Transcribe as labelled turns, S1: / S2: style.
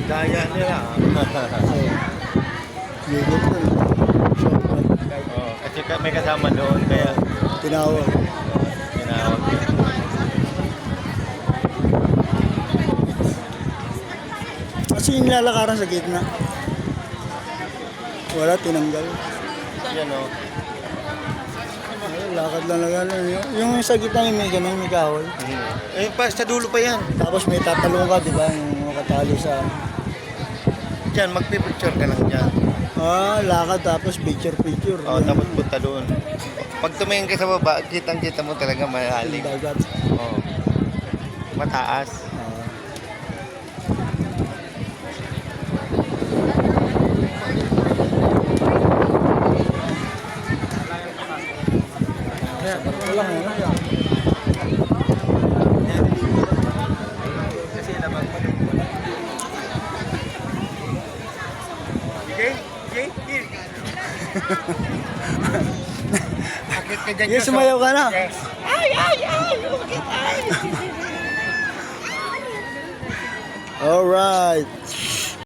S1: Daya nila.
S2: Gigit ko. Shortcut.
S1: Oo, kasi may kasama doon, kaya
S2: Tinawag.
S1: tinawag yun.
S2: Kasi yung lalakaran sa gitna. Wala, tinanggal.
S1: Yan o.
S2: Ay, lakad lang lang yan. Yung sa gitna yung may ganun, may kahoy.
S1: Eh, sa dulo pa yan.
S2: Tapos may tatalong ka, di ba? Yung makatali sa...
S1: Diyan, magpipicture ka lang dyan.
S2: Ah, lakad tapos picture-picture.
S1: Oo, tapos punta doon. Pag tumingin ka sa baba, kitang-kita mo talaga malalim.
S2: Yung dagat.
S1: Oo. Mataas.
S2: Ah. Wala nga.
S1: Kasi naman pa doon. Okay? Okay? Akit ka dyan.
S2: Yes, sumayaw ka na.
S1: Ay! Bakit ay?
S2: Alright.